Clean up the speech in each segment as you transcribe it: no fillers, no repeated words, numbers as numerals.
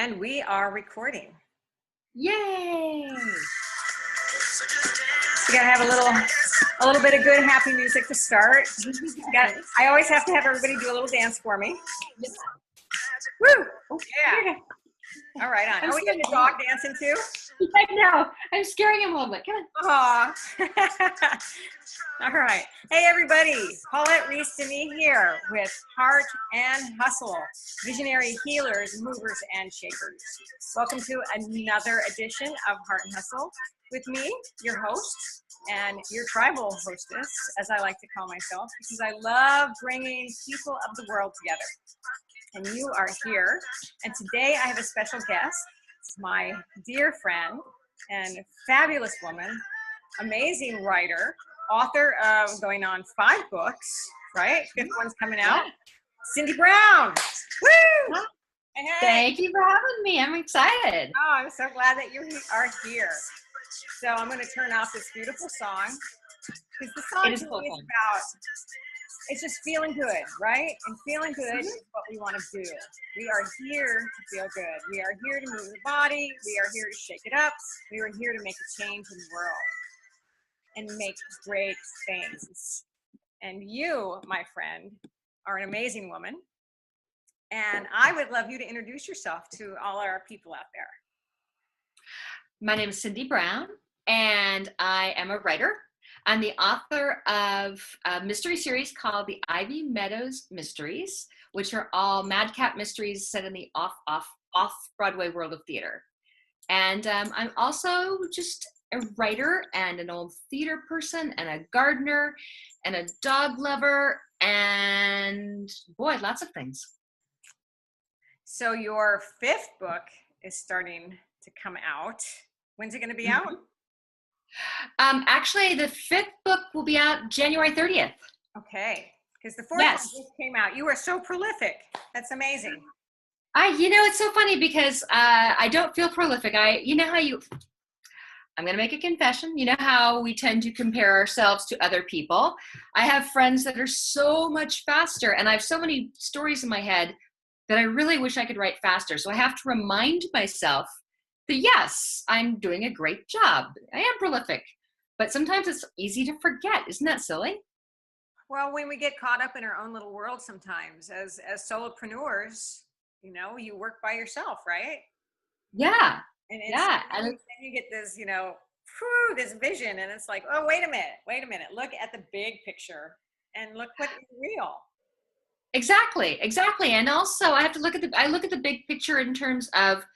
And we are recording. Yay! We gotta have a little bit of good, happy music to start. I always have to have everybody do a little dance for me. Woo! Yeah. All right, on. Are we getting the dog dancing too? I know. I'm scaring him a little bit. Come on. Aw. All right. Hey, everybody. Paulette Rees-Denis here with Heart and Hustle, visionary healers, movers, and shakers. Welcome to another edition of Heart and Hustle with me, your host, and your tribal hostess, as I like to call myself, because I love bringing people of the world together. And you are here. And today I have a special guest. It's my dear friend and fabulous woman, amazing writer, author of going on 5 books, right? 5th one's coming out. Cindy Brown. Woo! Hey, hey. Thank you for having me. I'm excited. Oh, I'm so glad that you are here. So I'm going to turn off this beautiful song, because the song is about, it's just feeling good, right? And feeling good is what we want to do. We are here to feel good. We are here to move the body. We are here to shake it up. We are here to make a change in the world and make great things. And you, my friend, are an amazing woman. And I would love you to introduce yourself to all our people out there. My name is Cindy Brown, and I am a writer. I'm the author of a mystery series called the Ivy Meadows Mysteries, which are all madcap mysteries set in the off-Broadway world of theater. And I'm also just a writer and an old theater person and a gardener and a dog lover and, boy, lots of things. So your 5th book is starting to come out. When's it going to be out? Actually, the 5th book will be out January 30th. Okay, because the 4th one just came out. You are so prolific. That's amazing. It's so funny because I don't feel prolific. I'm going to make a confession. You know how we tend to compare ourselves to other people. I have friends that are so much faster, and I have so many stories in my head that I really wish I could write faster. So I have to remind myself that yes, I'm doing a great job. I am prolific, but sometimes it's easy to forget. Isn't that silly? Well, when we get caught up in our own little world sometimes as solopreneurs, you work by yourself, right? Yeah. And then you get this, this vision, and it's like, oh, wait a minute. Look at the big picture and look what is real. Exactly. And also I have to look at the big picture in terms of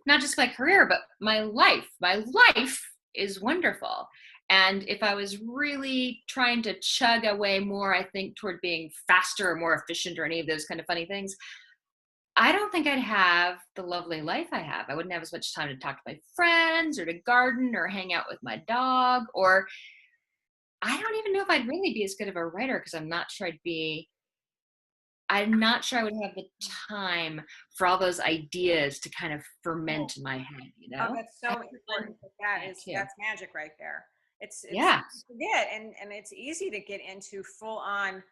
not just my career, but my life. My life is wonderful. And if I was really trying to chug away more, I think, toward being faster or more efficient or any of those kind of funny things, I don't think I'd have the lovely life I have. I wouldn't have as much time to talk to my friends or to garden or hang out with my dog, or I don't even know if I'd really be as good of a writer, because I'm not sure I would have the time for all those ideas to kind of ferment in my head, Oh, that's so important. That's magic right there. It's forget, and it's easy to get into full on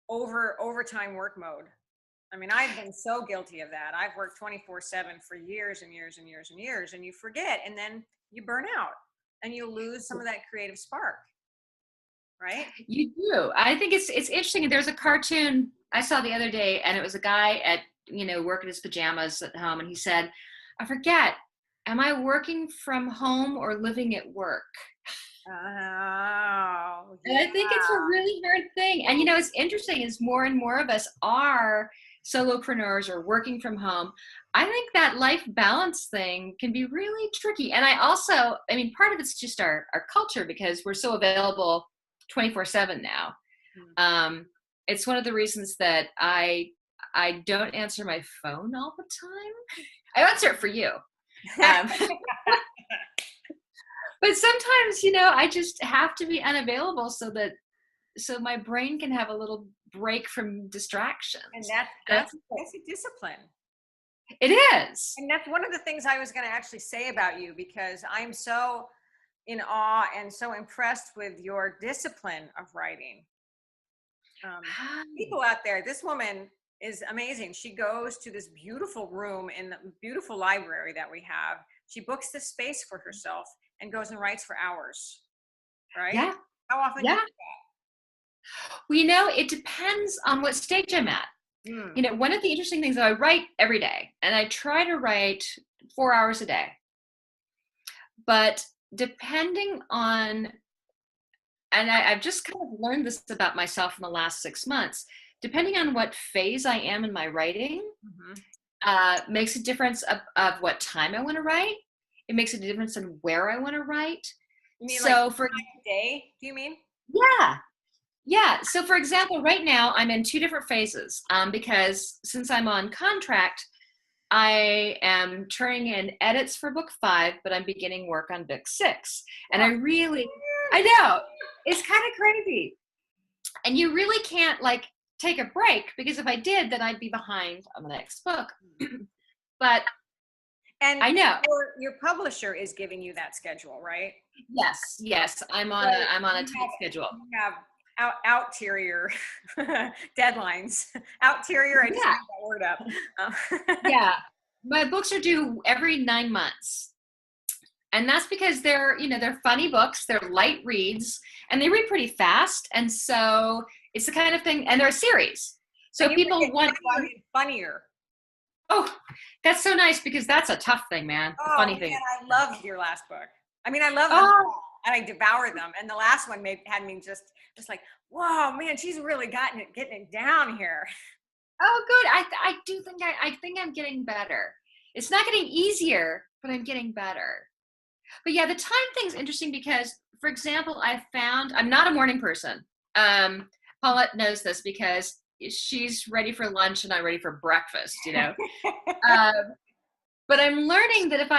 overtime work mode. I mean, I've been so guilty of that. I've worked 24/7 for years and years and years and years, and you forget, and then you burn out and you lose some of that creative spark. Right? You do. I think it's interesting. There's a cartoon I saw the other day, and it was a guy at, work in his pajamas at home, and he said, I forget, am I working from home or living at work? Oh, yeah. And I think it's a really hard thing. And, it's interesting is more and more of us are solopreneurs or working from home. I think that life balance thing can be really tricky. And part of it's just our culture, because we're so available 24/7 now. It's one of the reasons that I don't answer my phone all the time. I answer it for you. But sometimes, I just have to be unavailable so my brain can have a little break from distractions. And that's a discipline. It is. And that's one of the things I was going to actually say about you, because I'm so in awe and so impressed with your discipline of writing. People out there, this woman is amazing. She goes to this beautiful room in the beautiful library that we have. She books this space for herself and goes and writes for hours, right? Yeah. How often do Yeah. you do Well, you know, it depends on what stage I'm at. that? You know, one of the interesting things, I write every day, and I try to write 4 hours a day. But depending on, and I've just kind of learned this about myself in the last 6 months, depending on what phase I am in my writing, makes a difference of what time I want to write. It makes a difference in where I want to write. You mean So like for day, do you mean? yeah. Yeah. So for example, right now I'm in 2 different phases because since I'm on contract, I am turning in edits for book 5, but I'm beginning work on book 6. And I know, it's kind of crazy. And you really can't like take a break, because if I did, then I'd be behind on the next book. But And I know. Your publisher is giving you that schedule, right? Yes. I'm on a tight schedule. You have outerior deadlines. Outerior, I just made that word up. Yeah. My books are due every 9 months. And that's because they're funny books, they're light reads, and they read pretty fast. And so it's the kind of thing, and they're a series. So people want funnier. Oh, that's so nice, because that's a tough thing, man. The funny thing. I loved your last book. I mean, I love them all, and I devoured them. And the last one had me just like, whoa, man, she's really getting it down here. Oh, good. I do think I think I'm getting better. It's not getting easier, but I'm getting better. But yeah, the time thing's interesting because, for example, I found I'm not a morning person. Paulette knows this because she's ready for lunch and I'm ready for breakfast, you know. But I'm learning that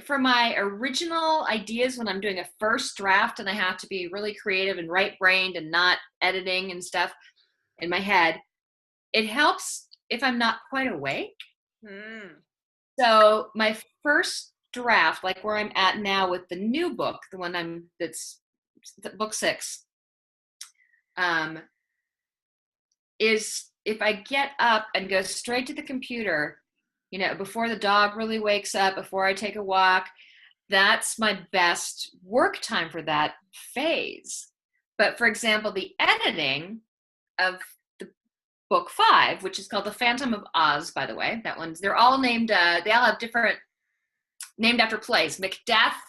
for my original ideas, when I'm doing a first draft and I have to be really creative and right-brained and not editing and stuff in my head, it helps if I'm not quite awake. So my first draft, like where I'm at now with the new book, the one that's book 6, is if I get up and go straight to the computer, you know, before the dog really wakes up, before I take a walk, that's my best work time for that phase. But for example, the editing of the book 5, which is called The Phantom of Oz, by the way, they're all named, they all have different, named after plays: Macbeth,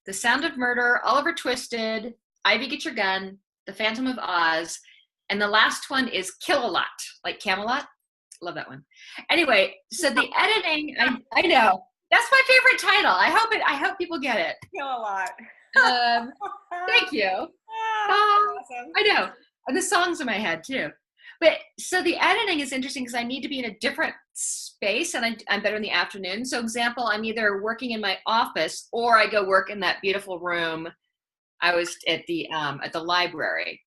The Sound of Murder, Oliver Twisted, Ivy Get Your Gun, The Phantom of Oz, and the last one is Kill-A-Lot, like Camelot. Love that one. Anyway, so the editing, I know, that's my favorite title. I hope people get it. Kill-A-Lot. Thank you. Awesome. I know, and the songs in my head too. But so the editing is interesting because I need to be in a different space, and I'm better in the afternoon. So example, I'm either working in my office or I go work in that beautiful room I was at the library.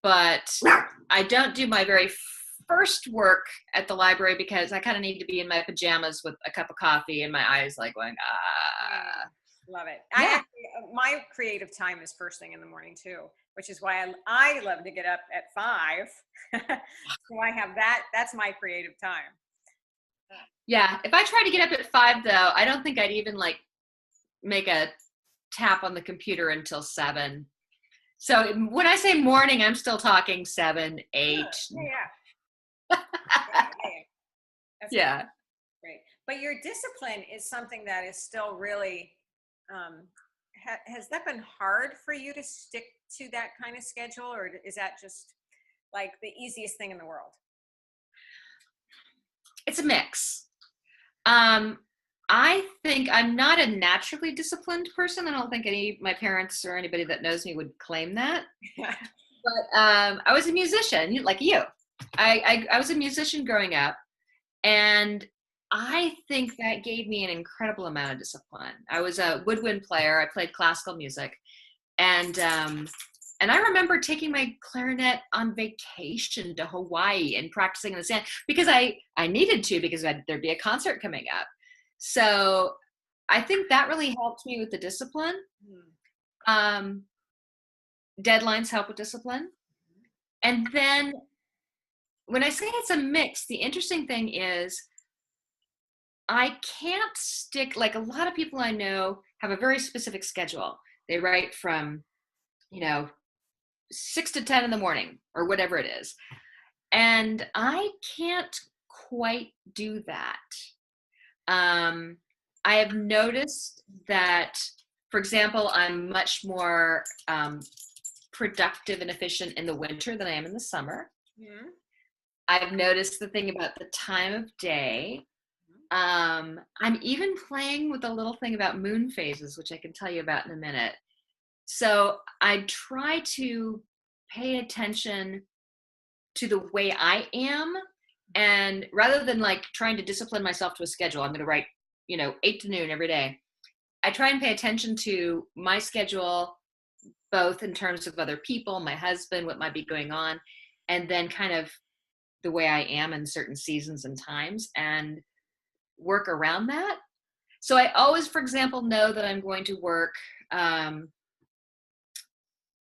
But I don't do my very first work at the library because I kind of need to be in my pajamas with a cup of coffee and my eyes like going, Love it. Yeah. My creative time is first thing in the morning too, which is why I love to get up at 5. So I have that's my creative time. Yeah. If I tried to get up at 5 though, I don't think I'd even like make a tap on the computer until 7. So when I say morning, I'm still talking 7, 8. Yeah. Yeah. Great. But your discipline is something that is still really, has that been hard for you to stick to that kind of schedule, or is that just like the easiest thing in the world? It's a mix. I think I'm not a naturally disciplined person. I don't think my parents or anybody that knows me would claim that. But I was a musician, like you. I was a musician growing up, and I think that gave me an incredible amount of discipline. I was a woodwind player. I played classical music, and I remember taking my clarinet on vacation to Hawaii and practicing in the sand because I needed to, because there'd be a concert coming up. So I think that really helped me with the discipline. Deadlines help with discipline. And then when I say it's a mix, the interesting thing is I can't stick, like a lot of people I know have a very specific schedule. They write from, 6 to 10 in the morning or whatever it is. And I can't quite do that. I have noticed that, for example, I'm much more productive and efficient in the winter than I am in the summer. Mm-hmm. I've noticed the thing about the time of day. I'm even playing with a little thing about moon phases, which I can tell you about in a minute. So I try to pay attention to the way I am, and rather than like trying to discipline myself to a schedule, I'm going to write, 8 to noon every day. I try and pay attention to my schedule, both in terms of other people, my husband, what might be going on, and then kind of the way I am in certain seasons and times, and work around that. So I always, for example, know that I'm going to work,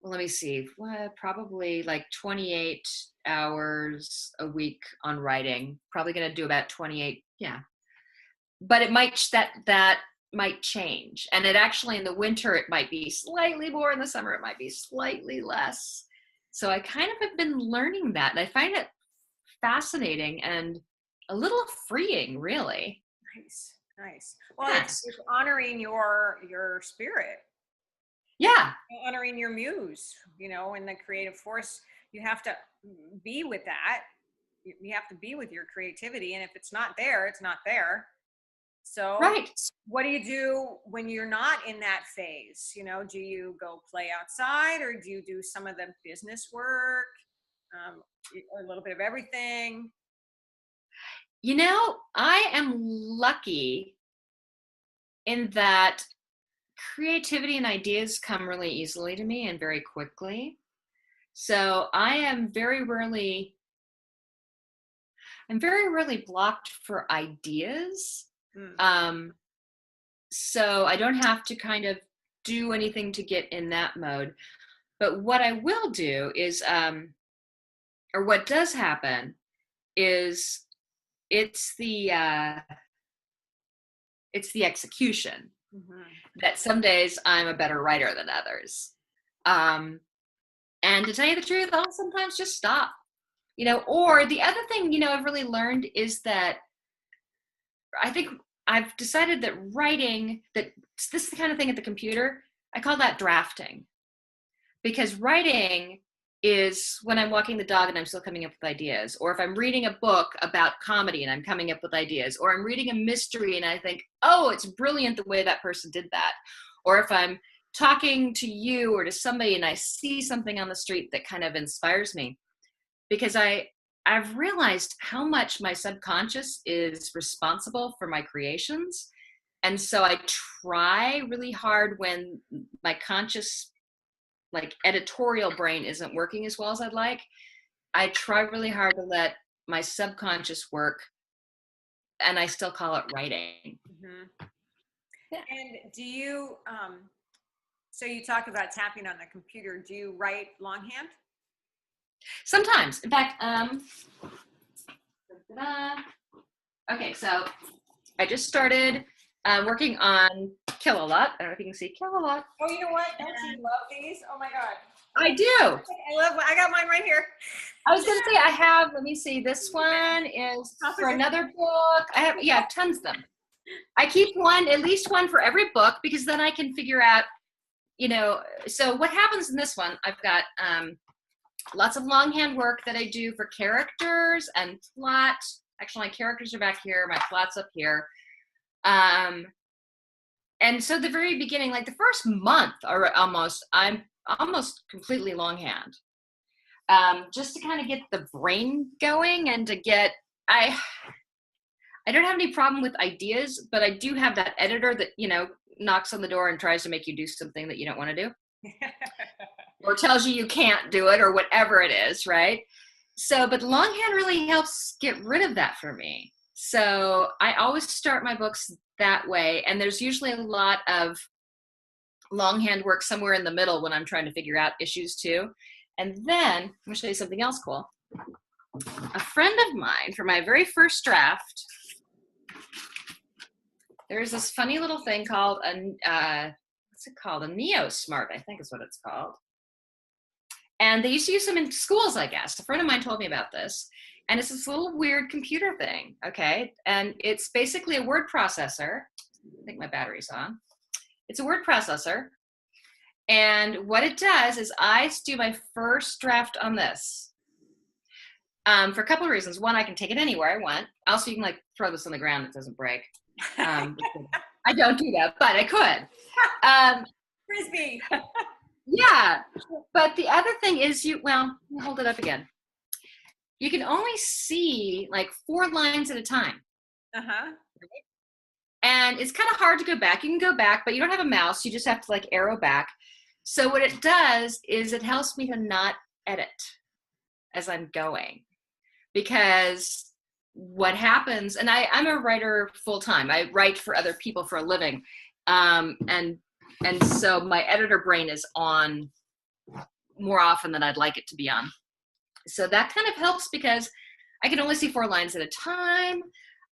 let me see, probably like 28 hours a week on writing. Probably going to do about 28. Yeah. But it might, that might change. And it actually, in the winter, it might be slightly more. In the summer, it might be slightly less. So I kind of have been learning that. And I find it fascinating and a little freeing, really. Nice. Well, it's honoring your spirit. Yeah. Honoring your muse, and the creative force. You have to be with that. You have to be with your creativity. And if it's not there, it's not there. So right. What do you do when you're not in that phase? Do you go play outside, or do you do some of the business work, or a little bit of everything? I am lucky in that creativity and ideas come really easily to me and very quickly. So I am very rarely blocked for ideas. So I don't have to kind of do anything to get in that mode. But what I will do is, or what does happen is, it's the execution. Mm-hmm. That some days I'm a better writer than others. And to tell you the truth, I'll sometimes just stop, or the other thing, I've really learned is that I think I've decided that writing, that this is the kind of thing at the computer, I call that drafting. Because writing is when I'm walking the dog and I'm still coming up with ideas, or if I'm reading a book about comedy and I'm coming up with ideas, or I'm reading a mystery and I think, oh, it's brilliant the way that person did that. Or if I'm talking to you or to somebody and I see something on the street that kind of inspires me. Because I've realized how much my subconscious is responsible for my creations. And so I try really hard when my conscious, like editorial brain isn't working as well as I'd like. I try really hard to let my subconscious work, and I still call it writing. Mm-hmm. Yeah. And do you, so you talk about tapping on the computer, do you write longhand? Sometimes. In fact, okay, so I just started working on Kill a Lot. I don't know if you can see Kill a Lot. Oh, you know what? Don't you love these? Oh my God. I do. I got mine right here. I was going to say I have, let me see, this one is for another book. I have tons of them. I keep at least one for every book, because then I can figure out, so what happens in this one, I've got lots of longhand work that I do for characters and plot. Actually, my characters are back here, my plot's up here. And so the very beginning, like the first month or I'm almost completely longhand. Just to kind of get the brain going and to get, I don't have any problem with ideas, but I do have that editor that, knocks on the door and tries to make you do something that you don't want to do. Or tells you can't do it or whatever it is, right? So, but longhand really helps get rid of that for me. So I always start my books that way. And there's usually a lot of longhand work somewhere in the middle when I'm trying to figure out issues too. And then I'm going to show you something else cool. a friend of mine, for my very first draft, there's this funny little thing called what's it called? A Neo Smart, I think is what it's called. And they used to use them in schools, I guess. A friend of mine told me about this. And it's this little weird computer thing, okay? And it's basically a word processor. I think my battery's on. It's a word processor. And what it does is I do my first draft on this for a couple of reasons. One, I can take it anywhere I want. Also, you can like throw this on the ground, it doesn't break. I don't do that, but I could. Frisbee. Yeah, but the other thing is let me hold it up again. You can only see like 4 lines at a time. Uh-huh. And it's kind of hard to go back. You can go back, but you don't have a mouse. You just have to like arrow back. So what it does is it helps me to not edit as I'm going. Because what happens, and I'm a writer full time. I write for other people for a living. And so my editor brain is on more often than I'd like it to be on. So that kind of helps because I can only see 4 lines at a time.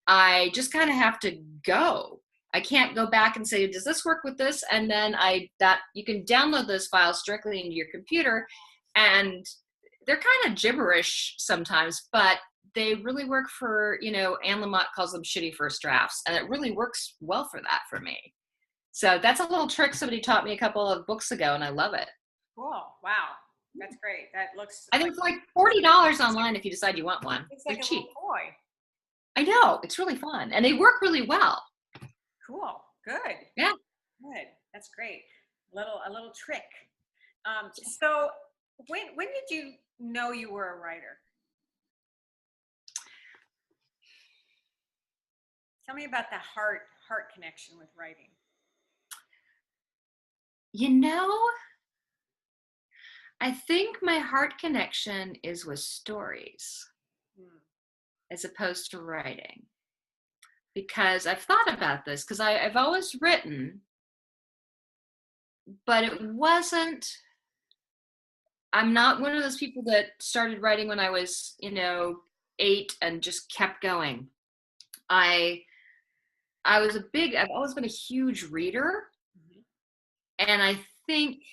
I just kind of have to go. I can't go back and say, does this work with this? And then you can download those files directly into your computer, and they're kind of gibberish sometimes, but they really work for, Anne Lamott calls them shitty first drafts, and it really works well for that for me. So that's a little trick somebody taught me a couple of books ago, and I love it. Cool. Wow. That's great. That looks. I think it's like $40 online if you decide you want one. It's like they're a cheap. little toy. I know. It's really fun. And they work really well. Cool. Good. Yeah. Good. That's great. A little trick. So when did you know you were a writer? Tell me about the heart connection with writing. I think my heart connection is with stories as opposed to writing. Because I've thought about this, because I've always written, but I'm not one of those people that started writing when I was, 8 and just kept going. I've always been a huge reader. And I think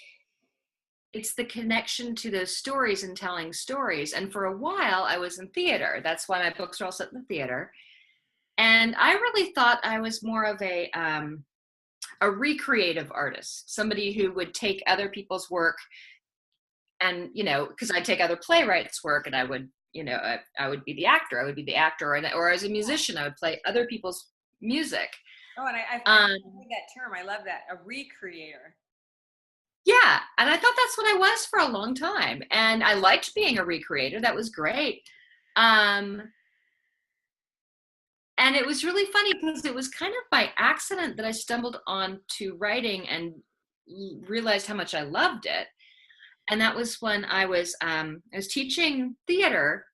it's the connection to those stories and telling stories. And for a while I was in theater. That's why my books are all set in the theater. And I really thought I was more of a recreative artist, somebody who would take other people's work and, because I'd take other playwrights' work and I would, I would be the actor. I would be the actor, or as a musician, I would play other people's music. Oh, and I heard that term. I love that, a recreator. Yeah, and I thought that's what I was for a long time. And I liked being a recreator. That was great. And it was really funny because it was kind of by accident that I stumbled on to writing and realized how much I loved it. And that was when I was teaching theater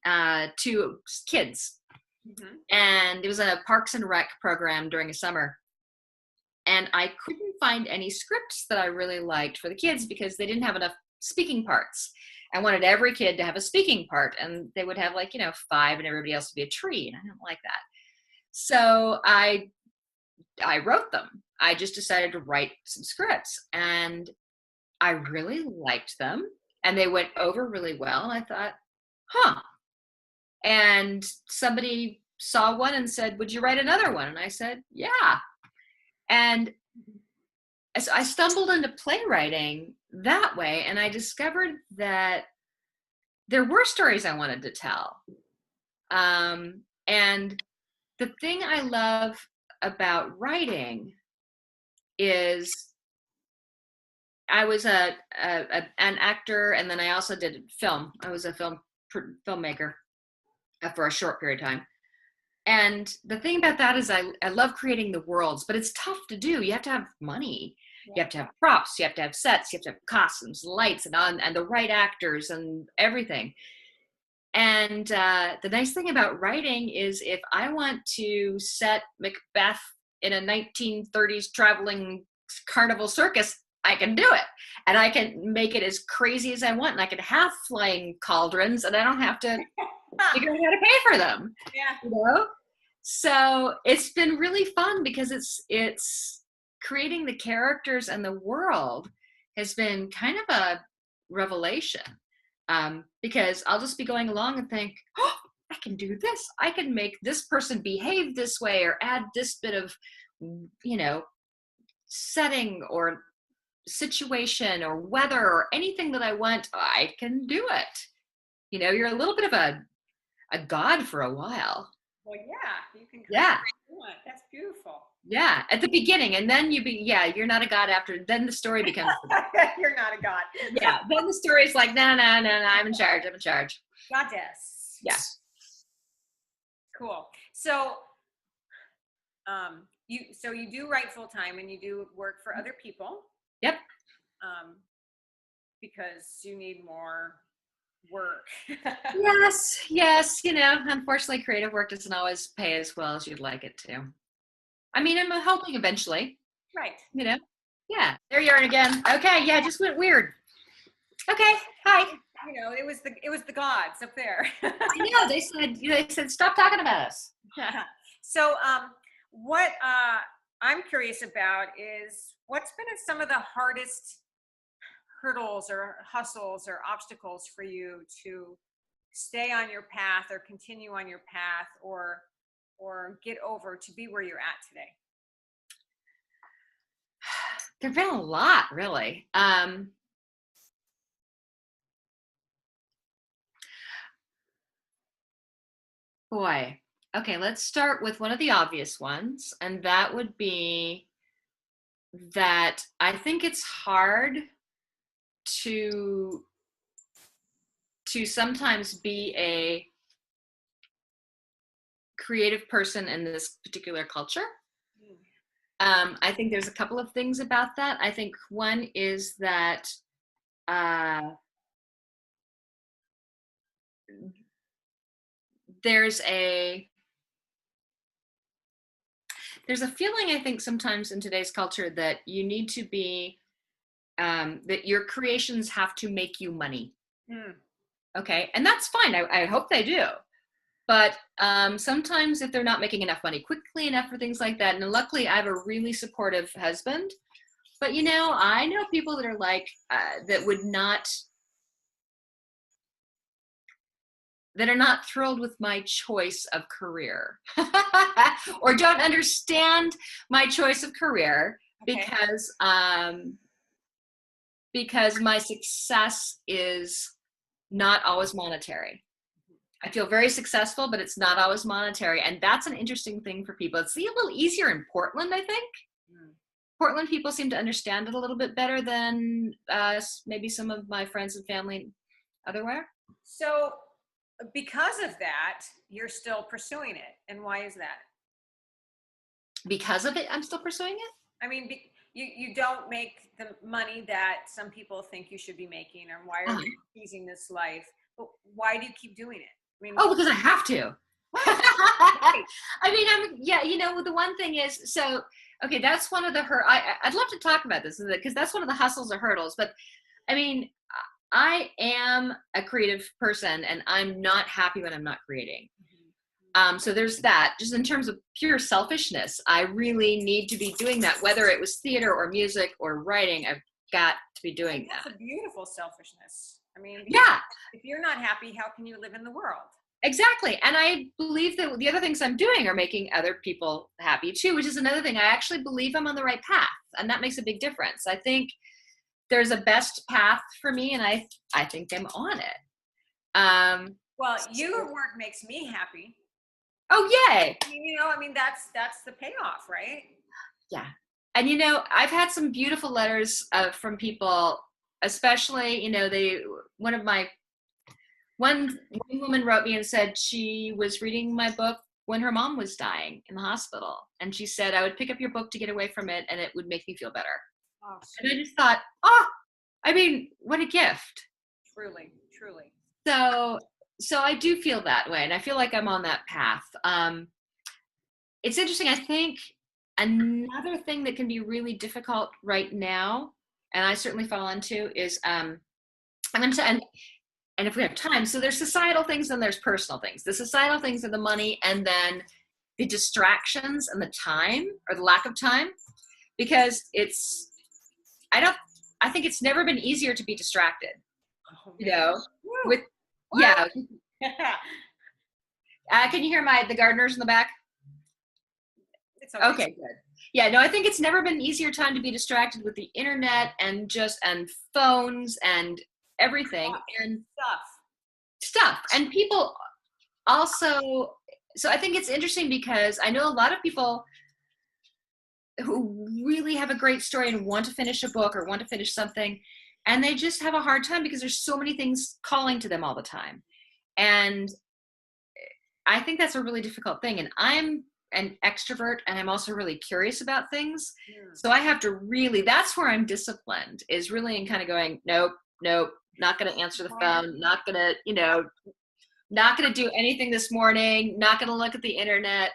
to kids. Mm-hmm. And it was a Parks and Rec program during a summer. And I couldn't find any scripts that I really liked for the kids because they didn't have enough speaking parts. I wanted every kid to have a speaking part, and they would have 5 and everybody else would be a tree. And I didn't like that. So I wrote them. I just decided to write some scripts, and I really liked them, and they went over really well. And I thought, and somebody saw one and said, would you write another one? And I said, yeah. And so I stumbled into playwriting that way, and I discovered that there were stories I wanted to tell. And the thing I love about writing is I was an actor, and then I also did film. I was a filmmaker for a short period of time. And the thing about that is I love creating the worlds, but it's tough to do. You have to have money. You have to have props. You have to have sets. You have to have costumes, lights, and the right actors and everything. And the nice thing about writing is if I want to set Macbeth in a 1930s traveling carnival circus, I can do it. And I can make it as crazy as I want. And I can have flying cauldrons and I don't have to figure out how to pay for them. Yeah. You know? So it's been really fun because it's creating the characters and the world has been kind of a revelation. Because I'll just be going along and think, oh, I can do this. I can make this person behave this way or add this bit of, you know, setting or situation or weather or anything that I want. I can do it. You know, you're a little bit of a god for a while. Well, yeah, you can. Yeah. That's beautiful. Yeah, at the beginning, and then you're not a god after. Then the story becomes. You're not a god. Yeah, then the story's like, no, I'm in charge. I'm in charge. Goddess. Yeah. Cool. So, you do write full time, and you do work for other people. Yep. Because you need more work. Yes. You know, unfortunately, creative work doesn't always pay as well as you'd like it to. I mean, I'm hoping eventually. Right. You know? Yeah. There you are again. Okay. Yeah. Just went weird. Okay. Hi. You know, it was the gods up there. I know. They said stop talking about us. So, what I'm curious about is what's been some of the hardest hurdles or hustles or obstacles for you to stay on your path or continue on your path or get over to be where you're at today? There've been a lot, really. Boy. Okay, let's start with one of the obvious ones, and that would be that I think it's hard to sometimes be a creative person in this particular culture. I think there's a couple of things about that. I think one is that there's a feeling, I think, sometimes in today's culture that you need to be that your creations have to make you money. Okay, and that's fine. I hope they do. But sometimes if they're not making enough money quickly enough for things like that, and luckily I have a really supportive husband, but you know, I know people that are like, that are not thrilled with my choice of career or don't understand my choice of career. Okay. Because my success is not always monetary. I feel very successful, but it's not always monetary. And that's an interesting thing for people. It's a little easier in Portland, I think. Portland people seem to understand it a little bit better than maybe some of my friends and family otherwhere. So because of that, you're still pursuing it. And why is that? Because of it, I'm still pursuing it? I mean, you don't make the money that some people think you should be making, or why are you choosing this life? But why do you keep doing it? I mean, because I have to. Right. I mean, you know, the one thing is, so, okay, that's one of the, I'd love to talk about this because that's one of the hustles or hurdles, but I mean, I am a creative person and I'm not happy when I'm not creating. So there's that. Just in terms of pure selfishness, I really need to be doing that, whether it was theater or music or writing. I've got to be doing that. That's a beautiful selfishness. I mean, yeah. If you're not happy, how can you live in the world? Exactly. And I believe that the other things I'm doing are making other people happy too, which is another thing. I actually believe I'm on the right path, and that makes a big difference. I think there's a best path for me, and I think I'm on it. Well, your work makes me happy. Oh, yay. I mean, you know, that's the payoff, right? Yeah. And, you know, I've had some beautiful letters from people, especially, you know, one woman wrote me and said she was reading my book when her mom was dying in the hospital. And she said, I would pick up your book to get away from it and it would make me feel better. Oh, and I just thought, I mean, what a gift. Truly, truly. So I do feel that way, and I feel like I'm on that path. It's interesting. I think another thing that can be really difficult right now, and I certainly fall into, is I'm going to, and if we have time, so there's societal things and there's personal things. The societal things are the money, and then the distractions and the time, or the lack of time, because I think it's never been easier to be distracted, you know, with, yeah. Can you hear the gardeners in the back? It's okay, good. Yeah, no, I think it's never been an easier time to be distracted with the internet and phones and everything and stuff. And people also, so I think it's interesting because I know a lot of people who really have a great story and want to finish a book or want to finish something, and they just have a hard time because there's so many things calling to them all the time. And I think that's a really difficult thing. And I'm an extrovert, and I'm also really curious about things. So I have to really, that's where I'm disciplined, is really in kind of going, nope, not going to answer the phone, not going to, not going to do anything this morning, not going to look at the internet.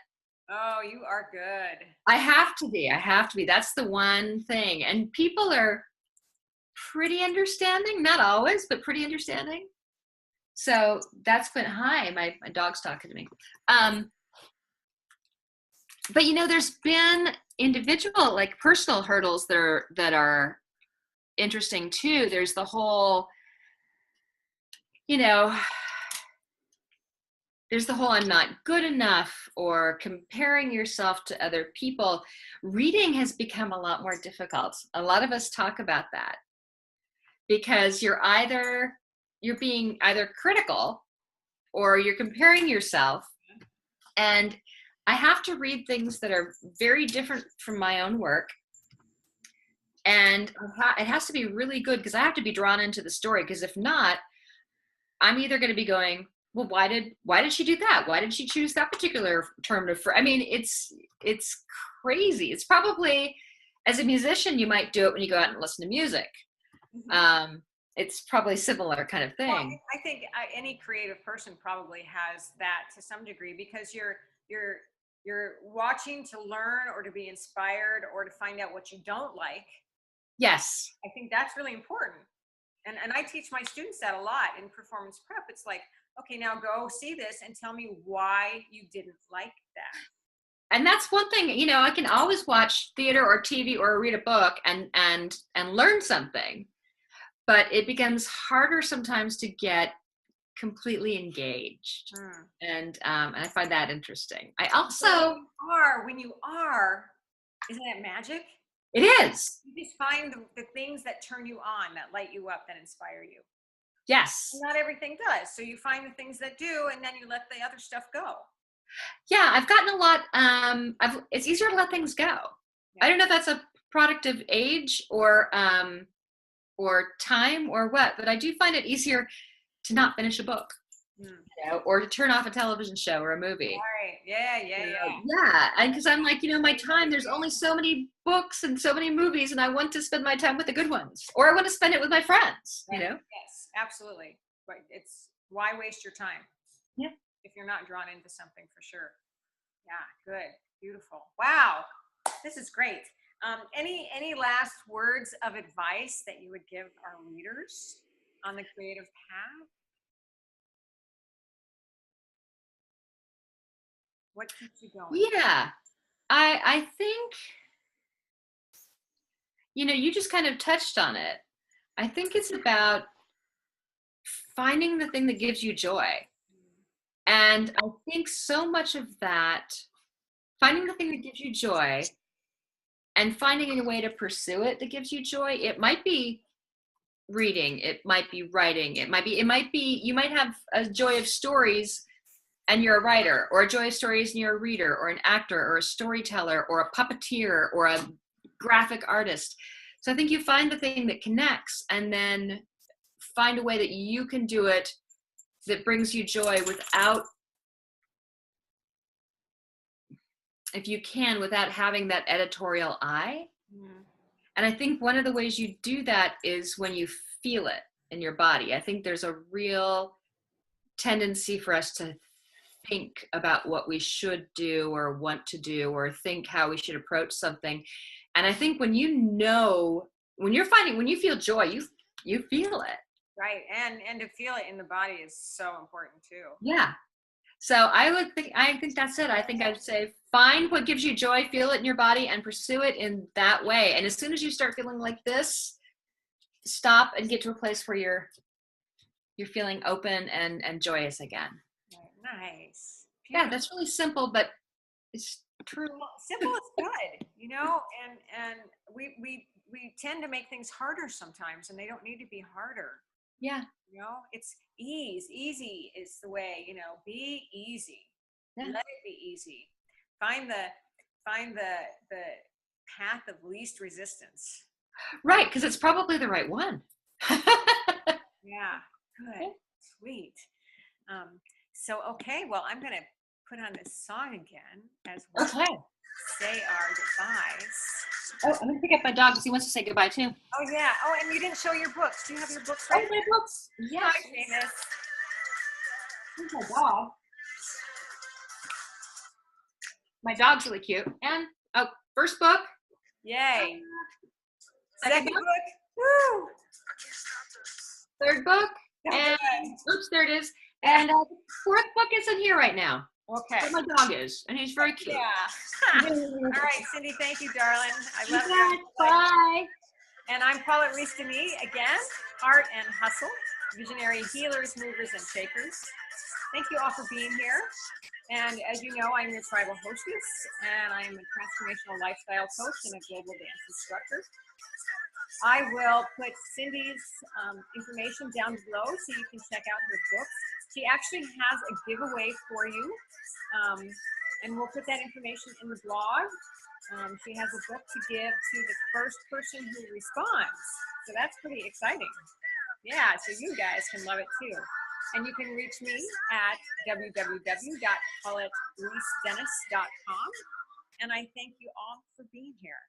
Oh, you are good. I have to be. That's the one thing. And people are pretty understanding, not always, but pretty understanding. So that's been, hi, my dog's talking to me. But there's been individual, like personal hurdles that are interesting too. There's the whole, there's the whole I'm not good enough, or comparing yourself to other people. Reading has become a lot more difficult. A lot of us talk about that because you're being either critical or you're comparing yourself. And I have to read things that are very different from my own work. And it has to be really good because I have to be drawn into the story. Because if not, I'm either going to be going, well, why did she do that? Why did she choose that particular term to, I mean, it's crazy. It's probably, as a musician, you might do it when you go out and listen to music. Mm-hmm. It's probably similar kind of thing. Well, I think any creative person probably has that to some degree, because you're watching to learn or to be inspired or to find out what you don't like. Yes. I think that's really important. And I teach my students that a lot in performance prep. It's like, okay, now go see this and tell me why you didn't like that. And that's one thing, I can always watch theater or TV or read a book and learn something, but it becomes harder sometimes to get completely engaged. And I find that interesting. I also when you are, isn't that magic? It is. You just find the things that turn you on, that light you up, that inspire you. Yes. Not everything does. So you find the things that do, and then you let the other stuff go. Yeah, I've gotten a lot. It's easier to let things go. Yeah. I don't know if that's a product of age or time or what, but I do find it easier to not finish a book, or to turn off a television show or a movie. Right. Yeah. Yeah. And because I'm like, my time, there's only so many books and so many movies, and I want to spend my time with the good ones, or I want to spend it with my friends, Right. Yes, absolutely. But it's, why waste your time? Yeah. If you're not drawn into something, for sure. Yeah. Good. Beautiful. Wow. This is great. Any last words of advice that you would give our readers on the creative path? What keeps you going? Yeah, I think, you just kind of touched on it. I think it's about finding the thing that gives you joy. And I think so much of that, finding the thing that gives you joy and finding a way to pursue it that gives you joy. It might be reading, it might be writing, it might be, you might have a joy of stories and you're a writer, or a joy of stories and you're a reader, or an actor, or a storyteller, or a puppeteer, or a graphic artist. So I think you find the thing that connects, and then find a way that you can do it that brings you joy without, if you can, without having that editorial eye. And I think one of the ways you do that is when you feel it in your body. I think there's a real tendency for us to think about what we should do or want to do, or think how we should approach something. And I think when you know when you feel joy, you feel it. Right. And to feel it in the body is so important too. Yeah. So I think that's it. I think I'd say find what gives you joy, feel it in your body, and pursue it in that way. And as soon as you start feeling like this, stop and get to a place where you're feeling open and joyous again. Nice. Beautiful. Yeah, that's really simple, but it's true. Well, simple is good, you know, and we tend to make things harder sometimes, and they don't need to be harder. Yeah. You know, it's easy is the way, you know, be easy. Yeah. Let it be easy. Find the path of least resistance. Right, because it's probably the right one. Yeah, good, sweet. So, okay, well, I'm going to put on this song again as we say our goodbyes. Oh, I'm going to pick up my dog because he wants to say goodbye too. Oh, yeah. Oh, and you didn't show your books. Do you have your books right? Oh, my books. Yeah. Hi, Seamus. Here's my dog. My dog's really cute. And, first book. Yay. Second book. Woo. Third book. And, oops, there it is. And fourth book isn't here right now. Okay. But my dog is, and he's very cute. Yeah. All right, Cindy, thank you, darling. I love you. Bye. And I'm Paulette Rees-Denis again, Art and Hustle, visionary healers, movers, and shakers. Thank you all for being here. And as you know, I'm your tribal hostess, and I'm a transformational lifestyle coach and a global dance instructor. I will put Cindy's information down below so you can check out her books. She actually has a giveaway for you, and we'll put that information in the blog. She has a book to give to the first person who responds. So that's pretty exciting. Yeah, so you guys can love it too. And you can reach me at www.paulettereesdenis.com. And I thank you all for being here.